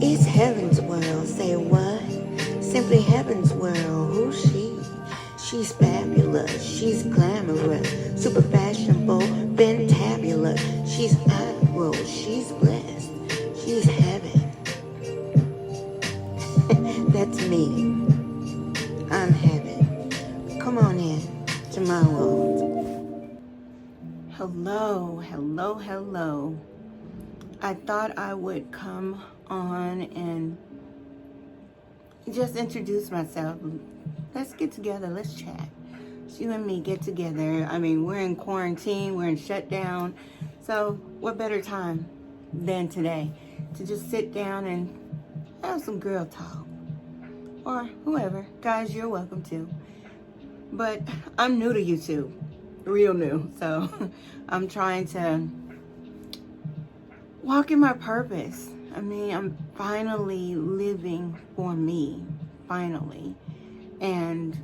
It's Heaven's World. Say what? Simply Heaven's World. Who's she? She's fabulous. She's glamorous. Super fashionable. Fantabulous. She's admirable. She's blessed. She's heaven. That's me. I'm heaven. Come on in to my world. Hello, hello, hello. I thought I would come on and just introduce myself. Let's get together. Let's chat. It's you and me get together. I mean, we're in quarantine. We're in shutdown. So what better time than today to just sit down and have some girl talk? Or whoever. Guys, you're welcome to. But I'm new to YouTube. Real new. So I'm trying to walk in my purpose. I mean, I'm finally living for me. Finally. And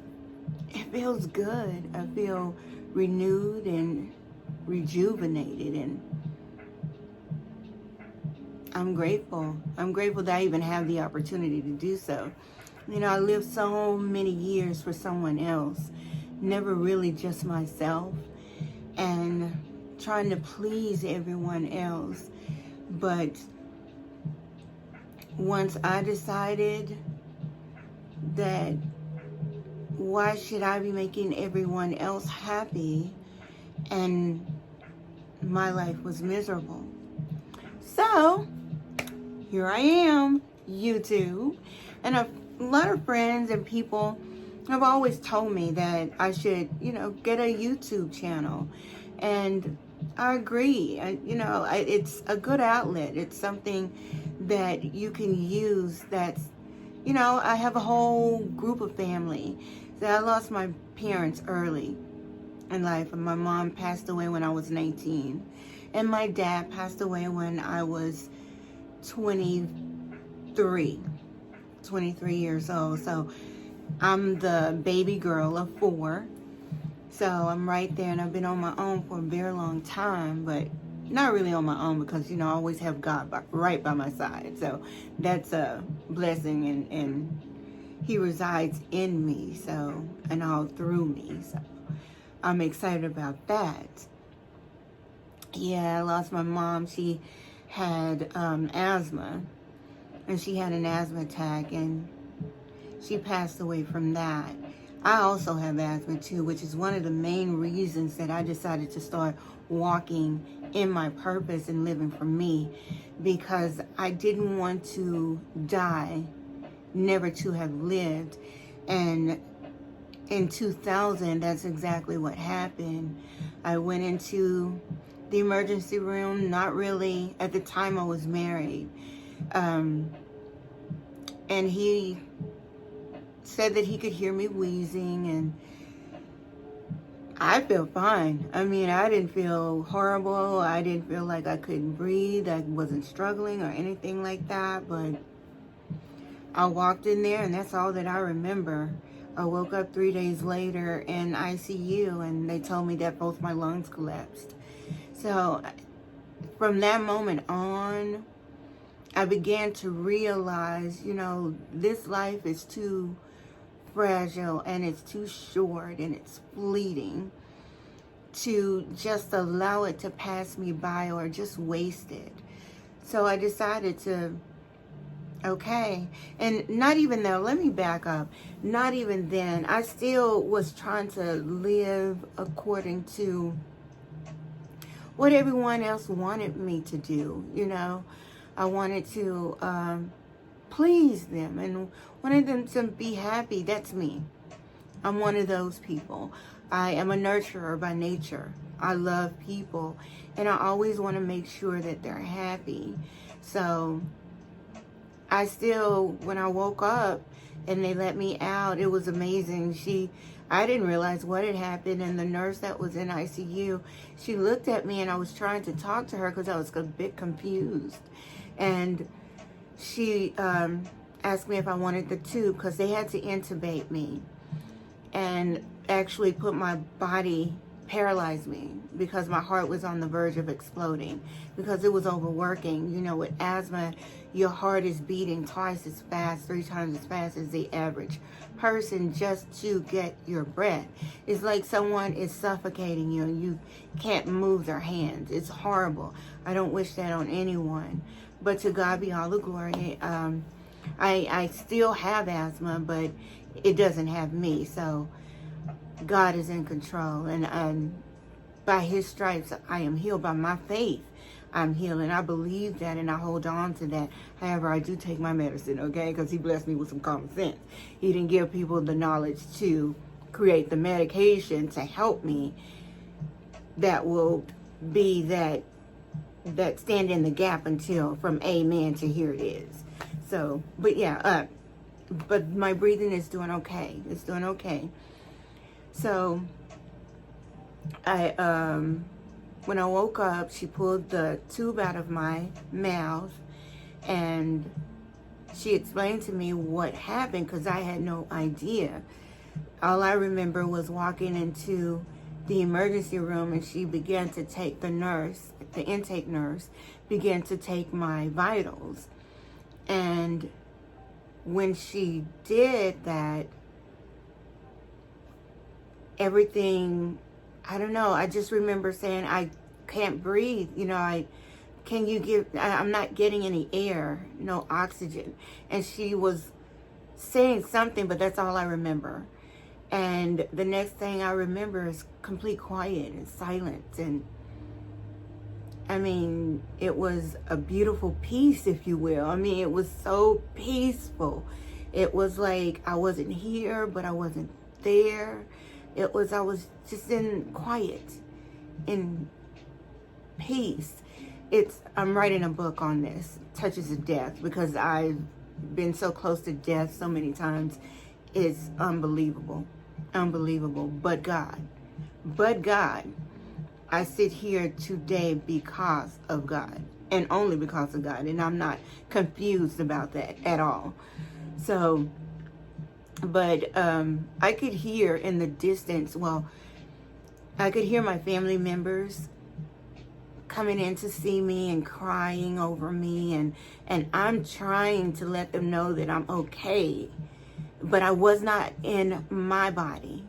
it feels good. I feel renewed and rejuvenated, and I'm grateful. I'm grateful that I even have the opportunity to do so. You know, I lived so many years for someone else, never really just myself, and trying to please everyone else. But once I decided that why should I be making everyone else happy and my life was miserable? So here I am, YouTube, and a lot of friends and people have always told me that I should, get a YouTube channel. And I agree. It's a good outlet. It's something that you can use that's, I have a whole group of family. So I lost my parents early in life, and my mom passed away when I was 19. And my dad passed away when I was 23 years old. So I'm the baby girl of 4. So I'm right there, and I've been on my own for a very long time, but not really on my own because, I always have God right by my side. So that's a blessing, and He resides in me, so, and all through me. So I'm excited about that. Yeah, I lost my mom. She had asthma, and she had an asthma attack, and she passed away from that. I also have asthma too, which is one of the main reasons that I decided to start walking in my purpose and living for me, because I didn't want to die, never to have lived. And in 2000, that's exactly what happened. I went into the emergency room, not really, at the time I was married. And he said that he could hear me wheezing, and I felt fine. I mean, I didn't feel horrible. I didn't feel like I couldn't breathe. I wasn't struggling or anything like that, but I walked in there, and that's all that I remember. I woke up 3 days later in ICU, and they told me that both my lungs collapsed. So from that moment on, I began to realize, this life is too fragile, and it's too short, and it's fleeting to just allow it to pass me by or just waste it. So I decided to, okay, and not even though, let me back up, not even then, I still was trying to live according to what everyone else wanted me to do. I wanted to please them and wanted them to be happy. That's me. I'm one of those people. I am a nurturer by nature. I love people, and I always want to make sure that they're happy. So I still, when I woke up and they let me out, it was amazing. I didn't realize what had happened, and the nurse that was in ICU, she looked at me, and I was trying to talk to her because I was a bit confused. And she asked me if I wanted the tube because they had to intubate me and actually put my body paralyzed me because my heart was on the verge of exploding because it was overworking. You know, with asthma, your heart is beating twice as fast, 3 times as fast as the average person just to get your breath. It's like someone is suffocating you and you can't move their hands. It's horrible. I don't wish that on anyone. But to God be all the glory. I still have asthma, but it doesn't have me. So God is in control, and by His stripes I am healed. By my faith I'm healed, and I believe that, and I hold on to that. However, I do take my medicine, okay, because He blessed me with some common sense. He didn't give people the knowledge to create the medication to help me that will be that stand in the gap until from amen to here it is. So, but yeah, but my breathing is doing okay. It's doing okay. So when I woke up, she pulled the tube out of my mouth and she explained to me what happened because I had no idea. All I remember was walking into the emergency room and she began to take the intake nurse, began to take my vitals. And when she did that, everything, I don't know, I just remember saying, I can't breathe, you know, I'm not getting any air, no oxygen. And she was saying something, but that's all I remember. And the next thing I remember is complete quiet and silence. And I mean, it was a beautiful peace, if you will. I mean, it was so peaceful. It was like I wasn't here, but I wasn't there. I was just in quiet, in peace. I'm writing a book on this, Touches of Death, because I've been so close to death so many times. It's unbelievable. Unbelievable. But God, I sit here today because of God, and only because of God, and I'm not confused about that at all. So, but I could hear in the distance, I could hear my family members coming in to see me and crying over me, and I'm trying to let them know that I'm okay, but I was not in my body.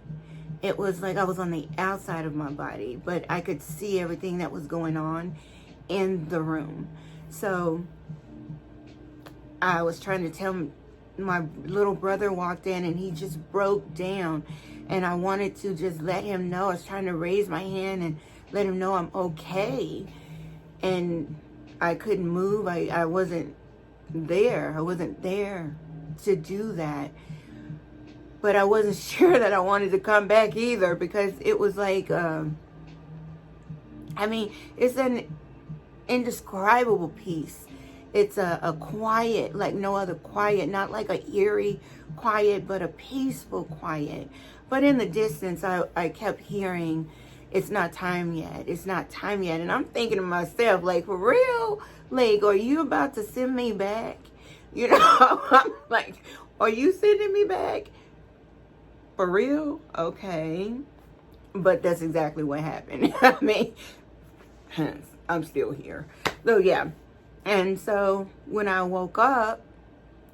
It was like I was on the outside of my body, but I could see everything that was going on in the room. So I was trying to tell my little brother walked in and he just broke down, and I wanted to just let him know. I was trying to raise my hand and let him know I'm okay, and I couldn't move. I wasn't there. I wasn't there to do that. But I wasn't sure that I wanted to come back either, because it was like, I mean, it's an indescribable peace. It's a quiet, like no other quiet, not like a eerie quiet, but a peaceful quiet. But in the distance, I kept hearing, it's not time yet. It's not time yet. And I'm thinking to myself, like, for real? Like, are you about to send me back? You know, I'm like, are you sending me back? For real? Okay. But that's exactly what happened. I mean, I'm still here. So, yeah. And so when I woke up,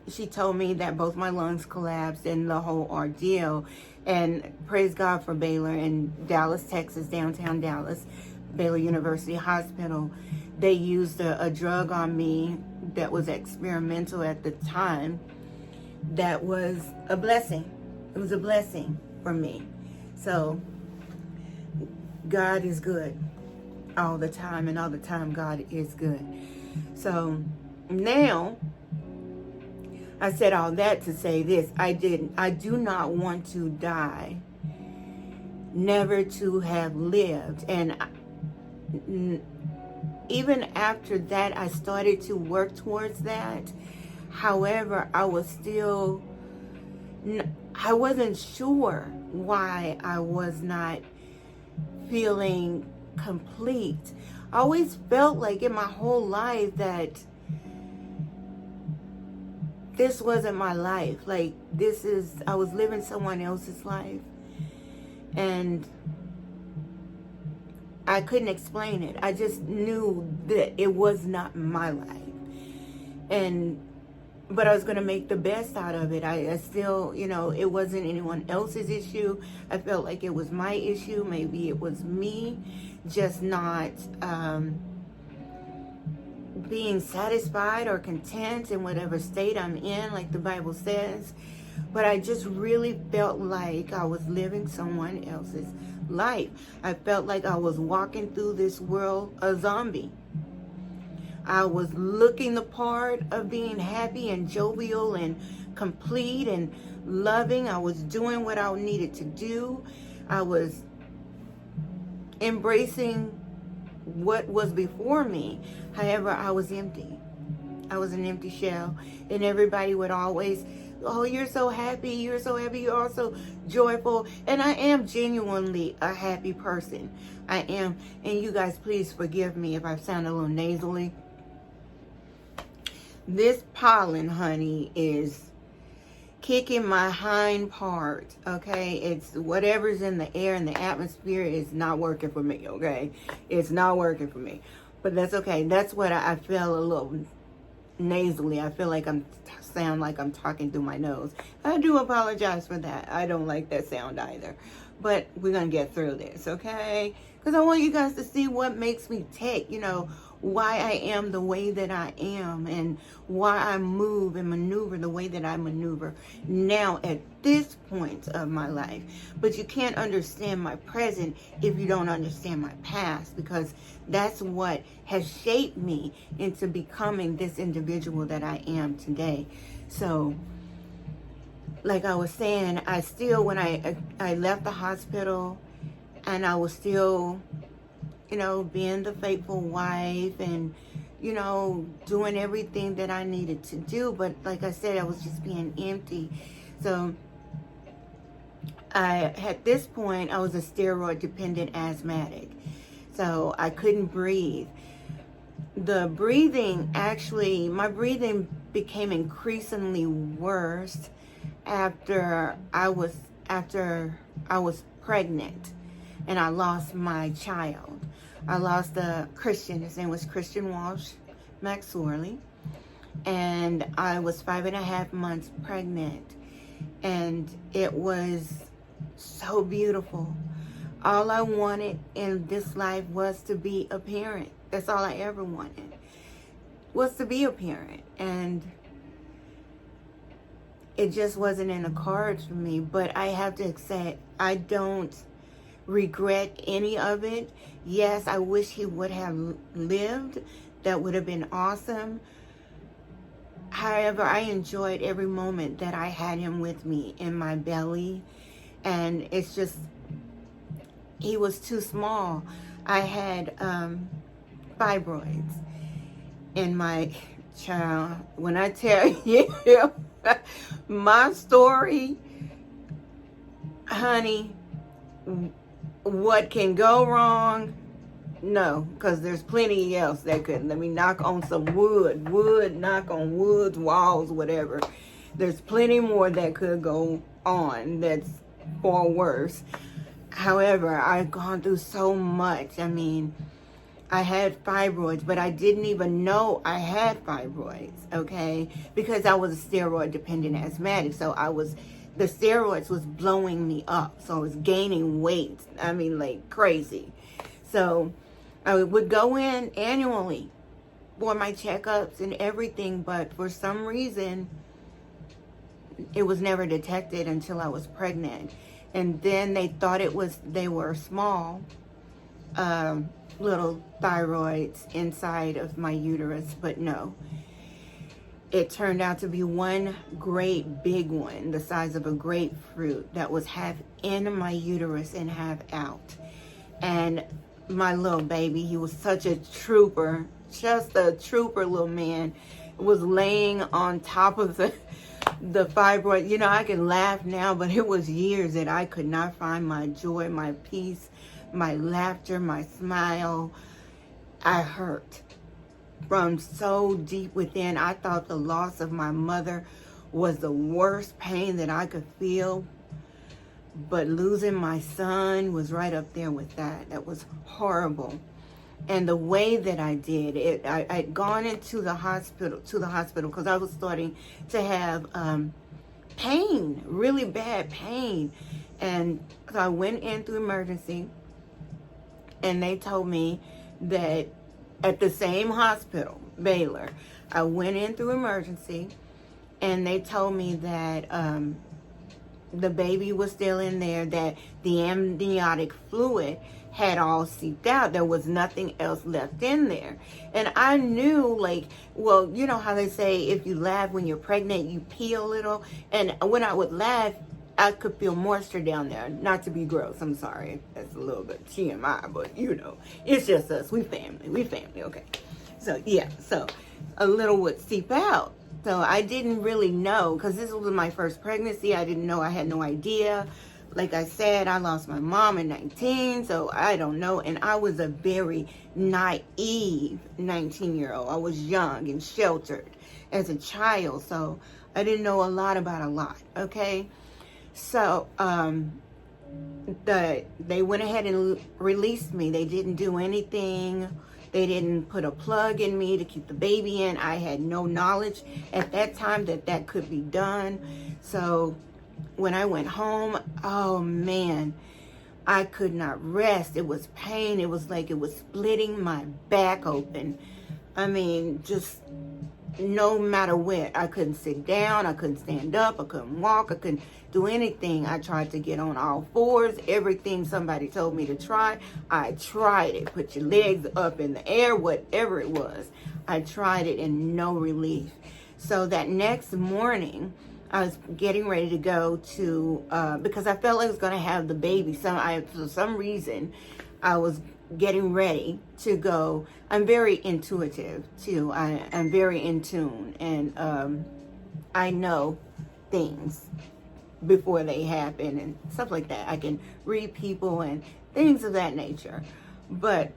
she told me that both my lungs collapsed and the whole ordeal. And praise God for Baylor in Dallas, Texas, downtown Dallas, Baylor University Hospital. They used a drug on me that was experimental at the time. That was a blessing. It was a blessing for me. So God is good all the time, and all the time God is good. So now, I said all that to say this. I do not want to die, never to have lived. And even after that, I started to work towards that. However, I wasn't sure why I was not feeling complete. I always felt like in my whole life that this wasn't my life. Like, I was living someone else's life. And I couldn't explain it. I just knew that it was not my life. But I was going to make the best out of it. I still, it wasn't anyone else's issue. I felt like it was my issue. Maybe it was me just not being satisfied or content in whatever state I'm in, like the Bible says. But I just really felt like I was living someone else's life. I felt like I was walking through this world a zombie. I was looking the part of being happy and jovial and complete and loving. I was doing what I needed to do. I was embracing what was before me. However, I was empty. I was an empty shell. And everybody would always, oh, you're so happy. You're so happy. You're also joyful. And I am genuinely a happy person. I am. And you guys, please forgive me if I sound a little nasally. This pollen, honey, is kicking my hind part, okay? It's whatever's in the air and the atmosphere is not working for me, okay? It's not working for me. But that's okay. That's what I feel a little nasally. I feel like sound like I'm talking through my nose. I do apologize for that. I don't like that sound either. But we're going to get through this, okay? Because I want you guys to see what makes me tick, why I am the way that I am and why I move and maneuver the way that I maneuver now at this point of my life. But you can't understand my present if you don't understand my past, because that's what has shaped me into becoming this individual that I am today. So, like I was saying, I still, when I left the hospital, and I was still, being the faithful wife and, doing everything that I needed to do. But like I said, I was just being empty. So at this point, I was a steroid dependent asthmatic. So I couldn't breathe. My breathing became increasingly worse after I was pregnant and I lost my child. I lost a Christian. His name was Christian Walsh McSorley. And I was 5.5 months pregnant. And it was so beautiful. All I wanted in this life was to be a parent. That's all I ever wanted, was to be a parent. And it just wasn't in the cards for me. But I have to accept, I don't regret any of it. Yes, I wish he would have lived. That would have been awesome. However, I enjoyed every moment that I had him with me in my belly. And it's just, he was too small. I had fibroids in my child. When I tell you my story, honey, what can go wrong? No, because there's plenty else that could. Let me knock on some wood, knock on woods, walls, whatever. There's plenty more that could go on that's far worse. However, I've gone through so much. I mean, I had fibroids, but I didn't even know I had fibroids, okay? Because I was a steroid-dependent asthmatic, so the steroids was blowing me up, so I was gaining weight. I mean, like crazy. So I would go in annually for my checkups and everything, but for some reason, it was never detected until I was pregnant. And then they thought they were small little thyroids inside of my uterus, but no. It turned out to be one great big one, the size of a grapefruit, that was half in my uterus and half out. And my little baby, he was such a trooper, just a trooper little man, was laying on top of the fibroid. I can laugh now, but it was years that I could not find my joy, my peace, my laughter, my smile. I hurt from so deep within. I thought the loss of my mother was the worst pain that I could feel. But losing my son was right up there with that. That was horrible. And the way that I did it, I'd gone into the hospital, because I was starting to have pain, really bad pain. And so I went in through emergency, and they told me that at the same hospital, Baylor, I went in through emergency, and they told me that the baby was still in there, that the amniotic fluid had all seeped out. There was nothing else left in there. And I knew, like, well, you know how they say if you laugh when you're pregnant, you pee a little. And when I would laugh, I could feel moisture down there. Not to be gross, I'm sorry. That's a little bit TMI, but you know, it's just us. We family, okay. So yeah, so a little would seep out. So I didn't really know, because this was my first pregnancy. I didn't know, I had no idea. Like I said, I lost my mom at 19, so I don't know. And I was a very naive 19-year-old. I was young and sheltered as a child, so I didn't know a lot about a lot, okay? So they went ahead and released me. They didn't do anything. They didn't put a plug in me to keep the baby in. I had no knowledge at that time that that could be done. So when I went home, oh man, I could not rest. It was pain. It was like it was splitting my back open. I mean, just no matter what. I couldn't sit down. I couldn't stand up. I couldn't walk. I couldn't do anything. I tried to get on all fours. Everything somebody told me to try, I tried it. Put your legs up in the air, whatever it was. I tried it, and no relief. So that next morning, I was getting ready to go to, because I felt like I was going to have the baby. For some reason, I was getting ready to go. I'm very intuitive, too. I'm very in tune. And I know things before they happen and stuff like that. I can read people and things of that nature. But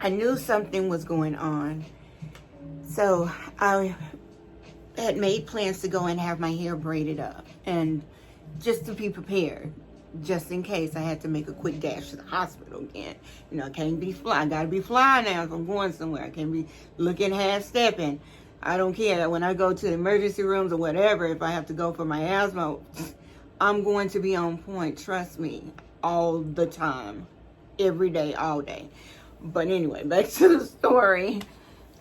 I knew something was going on. So I had made plans to go and have my hair braided up, and just to be prepared, just in case I had to make a quick dash to the hospital again. You know, I can't be fly. I gotta be fly now if I'm going somewhere. I can't be looking half stepping. I don't care. When I go to the emergency rooms or whatever, if I have to go for my asthma, I'm going to be on point. Trust me, all the time, every day, all day. But anyway, back to the story.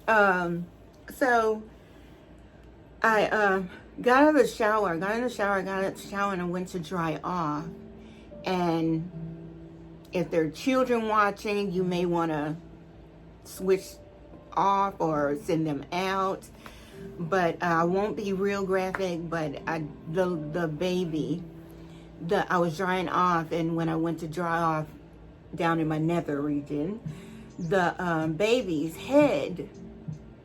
So I got out of the shower, and I went to dry off. And if there are children watching, you may want to switch off or send them out. But I won't be real graphic, but the baby, I was drying off, and when I went to dry off down in my nether region, the baby's head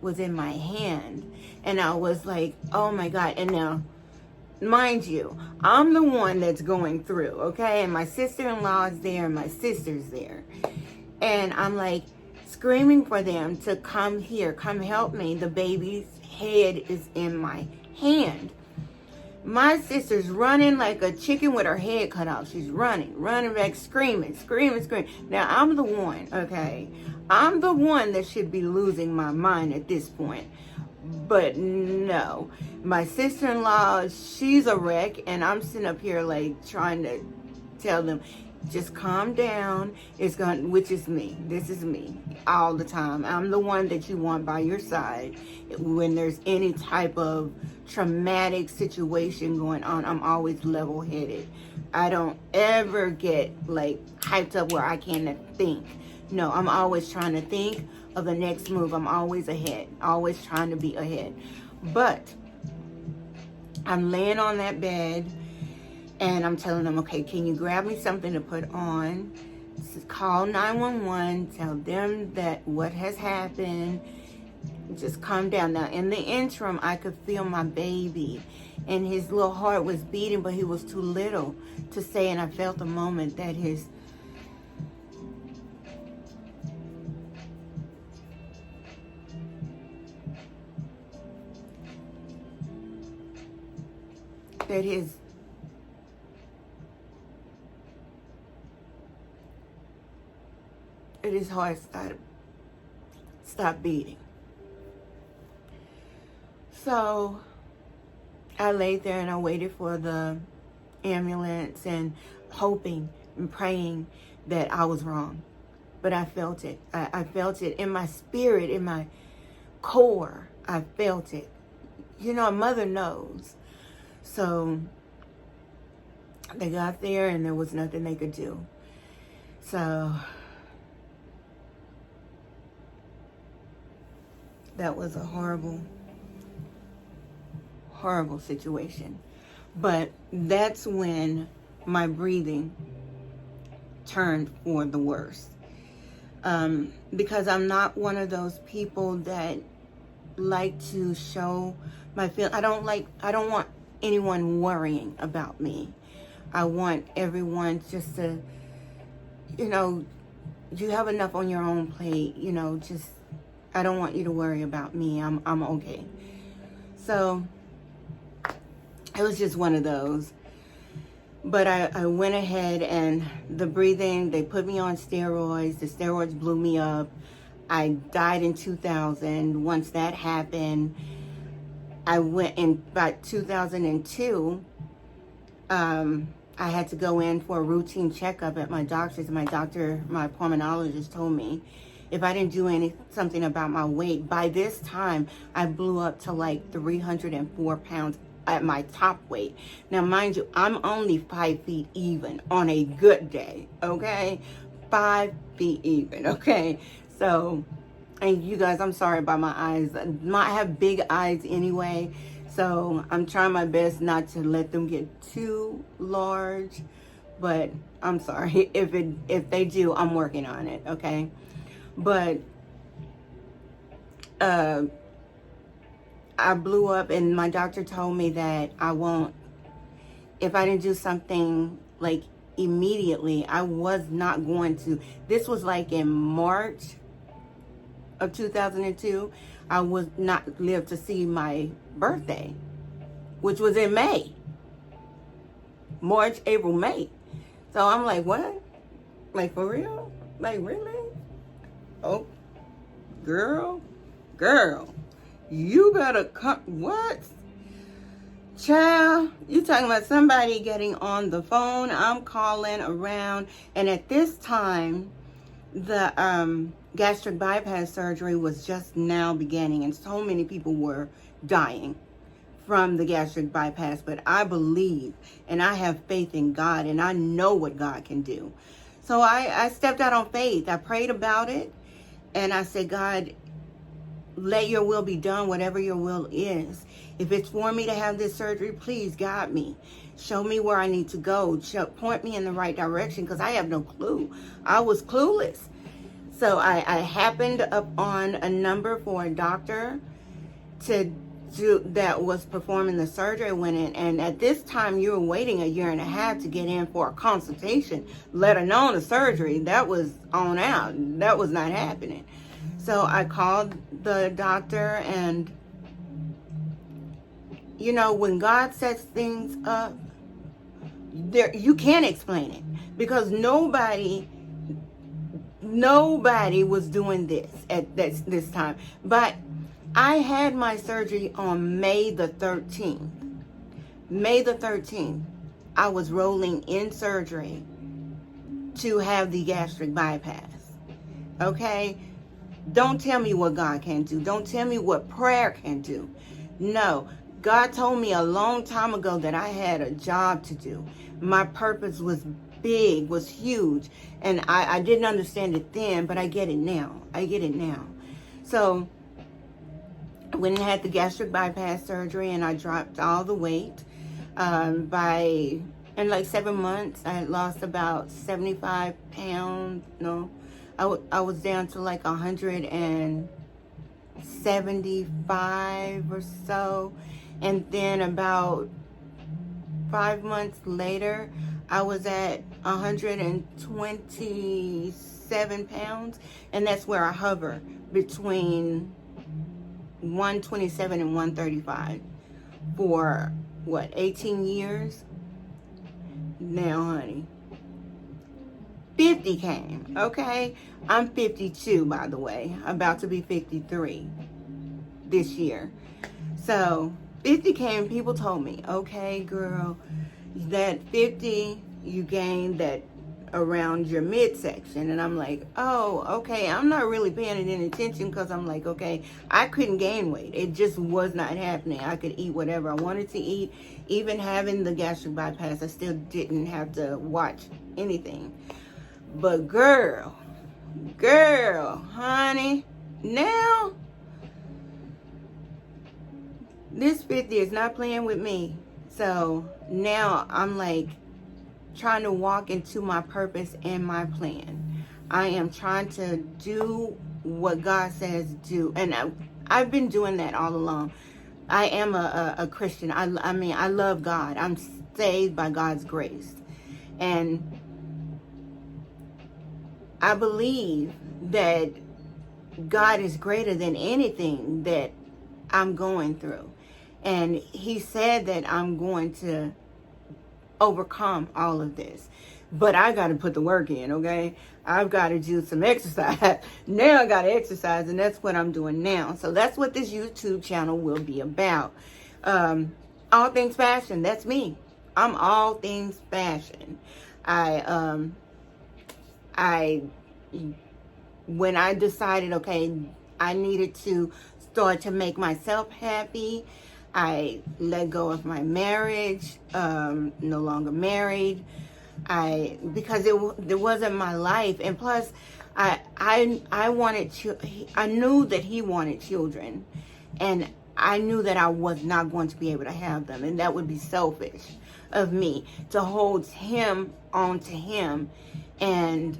was in my hand. And I was like, oh my God. And now, mind you, I'm the one that's going through, okay? And my sister-in-law is there, and my sister's there. And I'm like screaming for them to come here, come help me. The baby's head is in my hand. My sister's running like a chicken with her head cut off. She's running back, screaming. Now, I'm the one, okay? I'm the one that should be losing my mind at this point. But no, my sister-in-law, she's a wreck, and I'm sitting up here like trying to tell them, just calm down. Which is me. This is me all the time. I'm the one that you want by your side when there's any type of traumatic situation going on. I'm always level-headed. I don't ever get like hyped up where I can't think. No, I'm always trying to think of the next move. I'm always ahead, always trying to be ahead. But I'm laying on that bed, and I'm telling them, okay, can you grab me something to put on? Call 911, tell them that what has happened. Just calm down. Now, in the interim, I could feel my baby, and his little heart was beating, but he was too little to say, and I felt the moment that his and his heart stopped beating. So I laid there and I waited for the ambulance and hoping and praying that I was wrong. But I felt it. I felt it in my spirit, in my core. I felt it. You know, a mother knows. So they got there and there was nothing they could do. So that was a horrible, horrible situation. But that's when my breathing turned for the worse. Because I'm not one of those people that like to show my feel. I don't want anyone worrying about me. I want everyone just to, you know, you have enough on your own plate, you know, just, I don't want you to worry about me. I'm okay. So it was just one of those. But I went ahead and the breathing, they put me on steroids. The steroids blew me up. I died in 2000. Once that happened, I went in about 2002. I had to go in for a routine checkup at my doctor's. My pulmonologist told me if I didn't do something about my weight, by this time I blew up to like 304 pounds at my top weight. Now, mind you, I'm only 5 feet even on a good day, okay? 5 feet even, okay? So, and you guys, I'm sorry about my eyes. I have big eyes anyway, so I'm trying my best not to let them get too large, but I'm sorry. If they do, I'm working on it, okay? But I blew up and my doctor told me that if I didn't do something like immediately, I was not going to. This was like in March of 2002. I would not live to see my birthday, which was in May. March, April, May. So I'm like, what? Like, for real? Like, really? Oh, girl. You better come. What? Child, you talking about somebody getting on the phone. I'm calling around. And at this time, the gastric bypass surgery was just now beginning. And so many people were dying from the gastric bypass. But I believe and I have faith in God. And I know what God can do. So I stepped out on faith. I prayed about it. And I said, God, let your will be done, whatever your will is. If it's for me to have this surgery, please guide me. Show me where I need to go. Point me in the right direction, because I have no clue. I was clueless. So I happened upon a number for a doctor that was performing the surgery. I went in, and at this time you were waiting 1.5 years to get in for a consultation, let alone a surgery. That was on out. That was not happening. So I called the doctor, and you know, when God sets things up, you can't explain it, because nobody was doing this at this time. But I had my surgery on May the 13th. May the 13th, I was rolling in surgery to have the gastric bypass. Okay? Don't tell me what God can do. Don't tell me what prayer can do. No. God told me a long time ago that I had a job to do. My purpose was big, was huge. And I didn't understand it then, but I get it now. I get it now. So I went and had the gastric bypass surgery, and I dropped all the weight. In like 7 months, I had lost about 75 pounds. No, I was down to like 175 or so. And then about 5 months later, I was at 127 pounds. And that's where I hover, between 127 and 135 for, 18 years? Now, honey, 50 came, okay? I'm 52, by the way, about to be 53 this year. So 50 came, people told me, okay, girl, that 50, you gained that around your midsection. And I'm like, oh, okay. I'm not really paying it any attention because I'm like, okay, I couldn't gain weight. It just was not happening. I could eat whatever I wanted to eat. Even having the gastric bypass, I still didn't have to watch anything. But girl, honey, now this 50 is not playing with me. So now I'm like trying to walk into my purpose and my plan. I am trying to do what God says do. And I've been doing that all along. I am a Christian. I mean, I love God. I'm saved by God's grace. And I believe that God is greater than anything that I'm going through. And he said that I'm going to overcome all of this. But I got to put the work in, okay? I've got to do some exercise. Now I got to exercise, and that's what I'm doing now. So that's what this YouTube channel will be about. All things fashion, that's me. I'm all things fashion. When I decided, okay, I needed to start to make myself happy, I let go of my marriage, no longer married. Because it wasn't my life, and plus, I wanted I knew that he wanted children, and I knew that I was not going to be able to have them, and that would be selfish of me to hold him on to him, and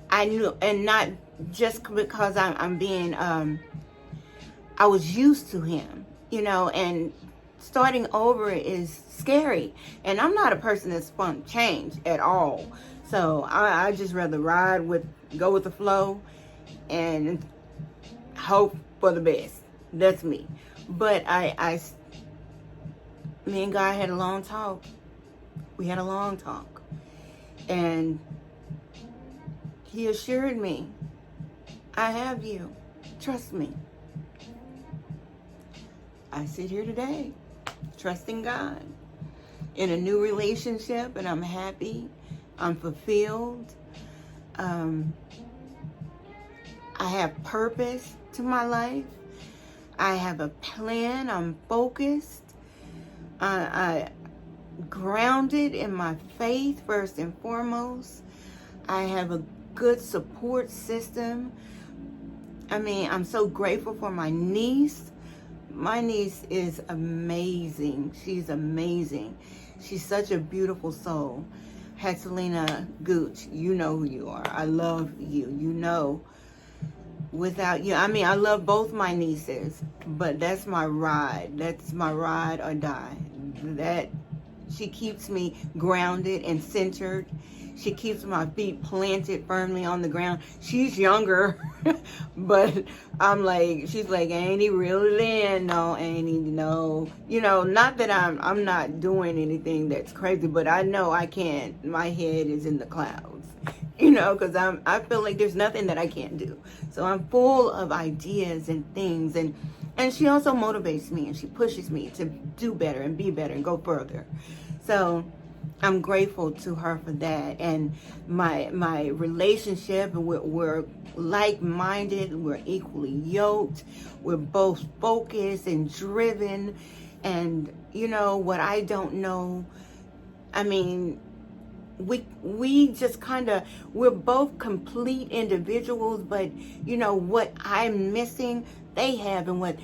I knew, and not just because I'm being I was used to him, you know, and starting over is scary. And I'm not a person that's fun to change at all. So I just rather go with the flow and hope for the best. That's me. But me and God had a long talk. We had a long talk. And he assured me, I have you. Trust me. I sit here today, trusting God, in a new relationship, and I'm happy. I'm fulfilled. I have purpose to my life. I have a plan. I'm focused. I grounded in my faith first and foremost. I have a good support system. I mean, I'm so grateful for my niece. My niece is amazing. She's amazing. She's such a beautiful soul. Hexalina Gooch, you know who you are. I love you. You know, without you, I mean, I love both my nieces, but that's my ride. That's my ride or die. That she keeps me grounded and centered. She keeps my feet planted firmly on the ground. She's younger, but I'm like, she's like, ain't he really in? No, ain't he? No. You know, not that I'm not doing anything that's crazy, but I know I can't. My head is in the clouds, you know, because I feel like there's nothing that I can't do. So I'm full of ideas and things, and she also motivates me, and she pushes me to do better and be better and go further. So I'm grateful to her for that. And my relationship, we're like-minded, we're equally yoked, we're both focused and driven. And you know what I don't know, I mean, we just kind of, we're both complete individuals, but you know what I'm missing, they have, and what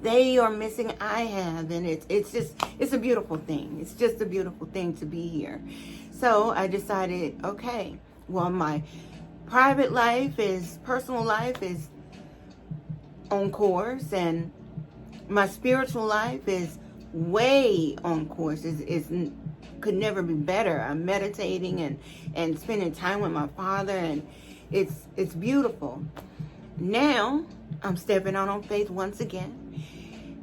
they are missing, I have. And it's a beautiful thing. It's just a beautiful thing to be here. So I decided, okay, well, my private life personal life is on course, and my spiritual life is way on course. Could never be better. I'm meditating and spending time with my Father, and it's beautiful. Now I'm stepping out on faith once again,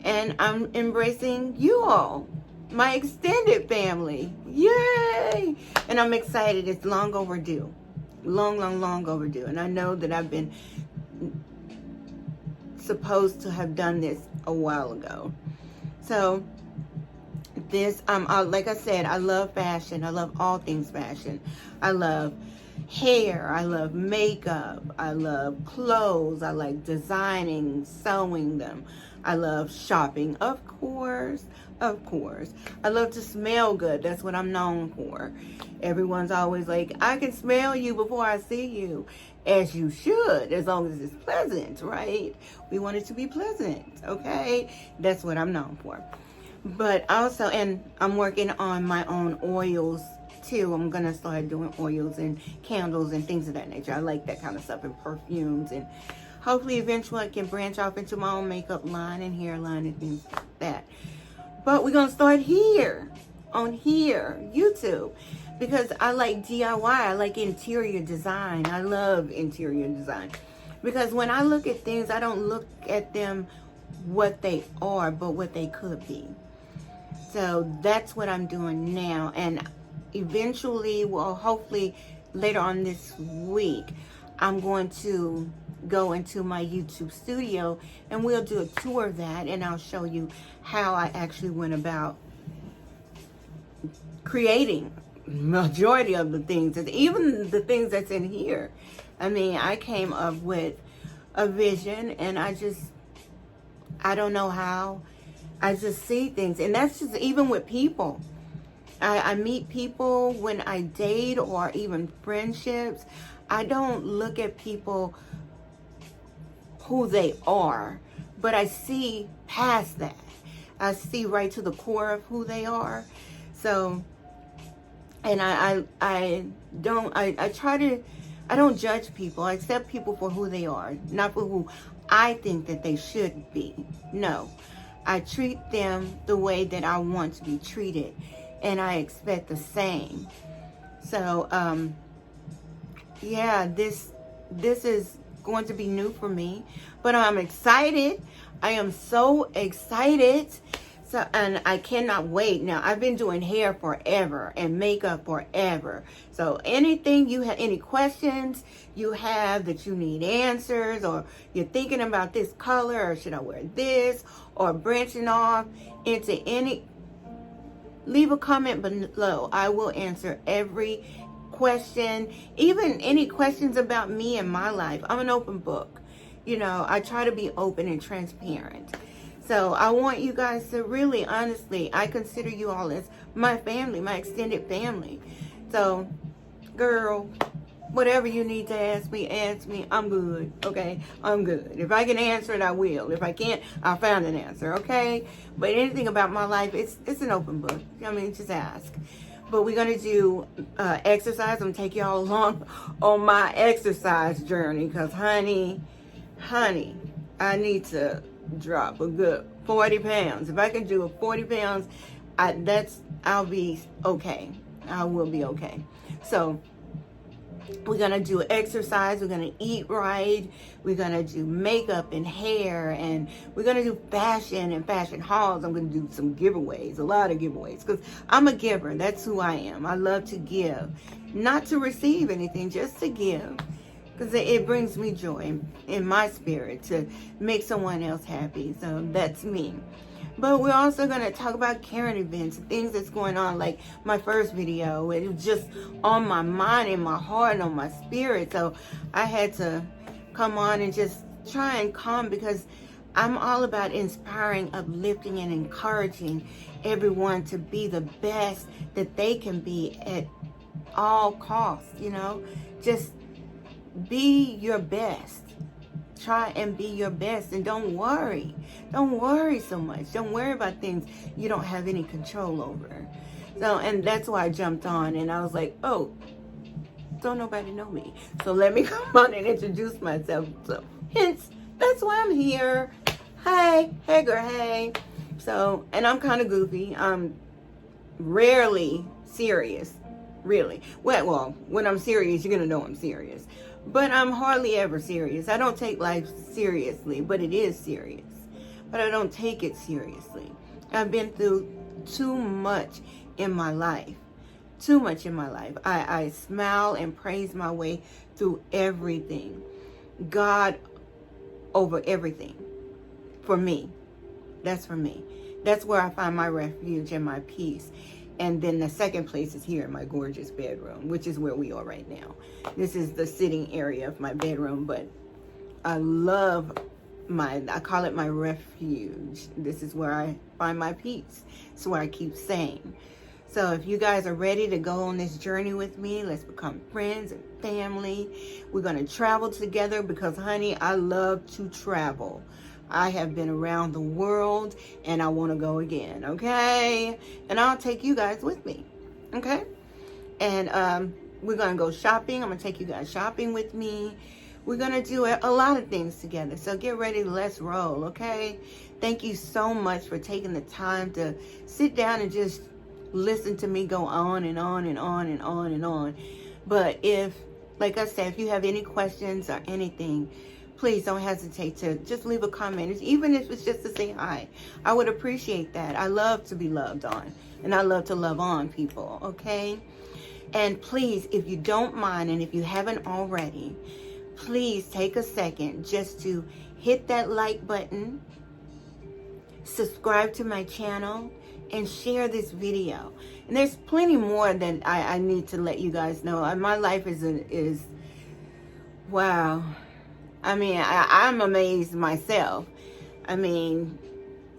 and I'm embracing you all. my extended family. Yay! And I'm excited. It's long overdue. Long overdue. And I know that I've been supposed to have done this a while ago. So this, like I said, I love fashion. I love all things fashion. I love hair. I love makeup. I love clothes. I like designing, sewing them. I love shopping, of course. I love to smell good. That's what I'm known for. Everyone's always like, I can smell you before I see you. As you should, as long as it's pleasant, right? We want it to be pleasant, okay? That's what I'm known for. But also, and I'm working on my own oils too. I'm gonna start doing oils and candles and things of that nature. I like that kind of stuff, and perfumes, and hopefully eventually I can branch off into my own makeup line and hair line and things like that. But we're gonna start here, on here, YouTube, because I like DIY. I like interior design. I love interior design, because when I look at things, I don't look at them what they are, but what they could be. So that's what I'm doing now, and eventually, well, hopefully later on this week, I'm going to go into my YouTube studio and we'll do a tour of that, and I'll show you how I actually went about creating majority of the things, even the things that's in here. I mean, I came up with a vision, and I don't know how. I just see things, and that's just even with people. I meet people when I date, or even friendships. I don't look at people who they are, but I see past that. I see right to the core of who they are. So, and I don't judge people. I accept people for who they are, not for who I think that they should be. No, I treat them the way that I want to be treated, and I expect the same. So, yeah, this is going to be new for me, but I'm excited. I am so excited. So, and I cannot wait. Now, I've been doing hair forever and makeup forever. So anything you have, any questions you have that you need answers, or you're thinking about this color, or should I wear this, or branching off into any, leave a comment below. I will answer every question, even any questions about me and my life. I'm an open book. You know, I try to be open and transparent. So I want you guys to really, honestly, I consider you all as my family, my extended family. So, girl, whatever you need to ask me, I'm good, okay? I'm good. If I can answer it, I will. If I can't, I'll find an answer, okay? But anything about my life, it's an open book. I mean, just ask. But we're going to do exercise. I'm going to take y'all along on my exercise journey, because, honey, I need to drop a good 40 pounds. If I can do 40 pounds, I'll be okay. I will be okay. So we're going to do exercise. We're going to eat right. We're going to do makeup and hair. And we're going to do fashion and fashion hauls. I'm going to do some giveaways, a lot of giveaways, because I'm a giver. That's who I am. I love to give. Not to receive anything, just to give. Because it brings me joy in my spirit to make someone else happy. So that's me. But we're also going to talk about current events, things that's going on, like my first video. It was just on my mind and my heart and on my spirit. So I had to come on and just try and calm, because I'm all about inspiring, uplifting, and encouraging everyone to be the best that they can be at all costs, you know. Just be your best. Try and be your best, and don't worry so much. Don't worry about things you don't have any control over. So, and that's why I jumped on, and I was like, oh, don't nobody know me, so let me come on and introduce myself. So hence, that's why I'm here. Hey girl, hey. So, and I'm kind of goofy. I'm rarely serious, really. Well, when I'm serious, you're gonna know I'm serious. But I'm hardly ever serious. I don't take life seriously, but it is serious. But I don't take it seriously. I've been through too much in my life. Too much in my life. I smile and praise my way through everything. God over everything. For me. That's for me. That's where I find my refuge and my peace. And then the second place is here in my gorgeous bedroom, which is where we are right now. This is the sitting area of my bedroom, but I love I call it my refuge. This is where I find my peace. It's where I keep saying. So if you guys are ready to go on this journey with me, let's become friends and family. We're going to travel together because, honey, I love to travel. I have been around the world and I want to go again, okay? And I'll take you guys with me, okay? And we're going to go shopping. I'm going to take you guys shopping with me. We're going to do a lot of things together. So get ready. Let's roll, okay? Thank you so much for taking the time to sit down and just listen to me go on and on and on and on and on. But if, like I said, if you have any questions or anything, please don't hesitate to just leave a comment. Even if it's just to say hi. I would appreciate that. I love to be loved on. And I love to love on people, okay? And please, if you don't mind, and if you haven't already, please take a second just to hit that like button, subscribe to my channel, and share this video. And there's plenty more that I need to let you guys know. My life is wow. I mean, I'm amazed myself. I mean,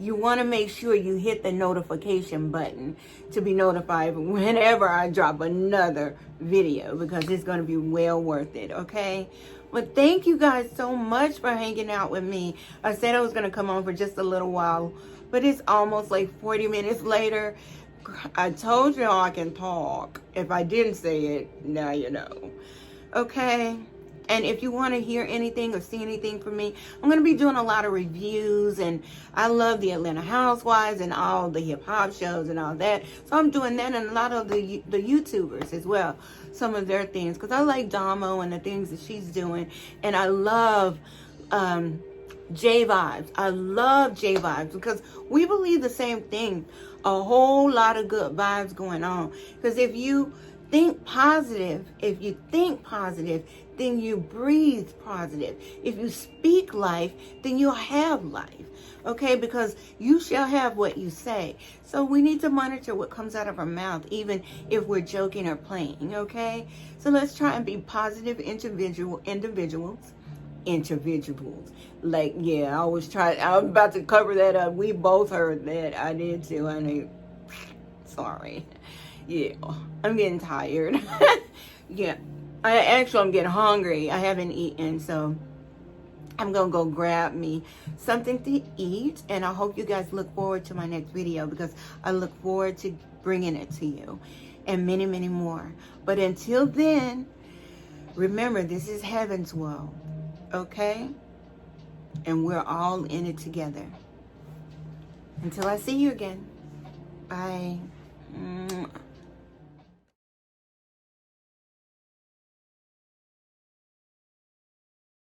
you want to make sure you hit the notification button to be notified whenever I drop another video, because it's going to be well worth it, okay? But thank you guys so much for hanging out with me. I said I was going to come on for just a little while, but it's almost like 40 minutes later. I told y'all I can talk. If I didn't say it, now you know. Okay? And if you want to hear anything or see anything from me, I'm going to be doing a lot of reviews. And I love the Atlanta Housewives and all the hip-hop shows and all that. So I'm doing that, and a lot of the YouTubers as well. Some of their things. Because I like Damo and the things that she's doing. And I love J Vibes. I love J Vibes because we believe the same thing. A whole lot of good vibes going on. Because if you think positive, then you breathe positive. If you speak life, then you'll have life. Okay? Because you shall have what you say. So we need to monitor what comes out of our mouth, even if we're joking or playing. Okay? So let's try and be positive individuals. Like, yeah, I was about to cover that up. We both heard that. I did too, honey. Sorry. Yeah, I'm getting tired. Yeah, I'm getting hungry. I haven't eaten, so I'm going to go grab me something to eat. And I hope you guys look forward to my next video, because I look forward to bringing it to you. And many, many more. But until then, remember, this is heaven's world. Okay? And we're all in it together. Until I see you again. Bye.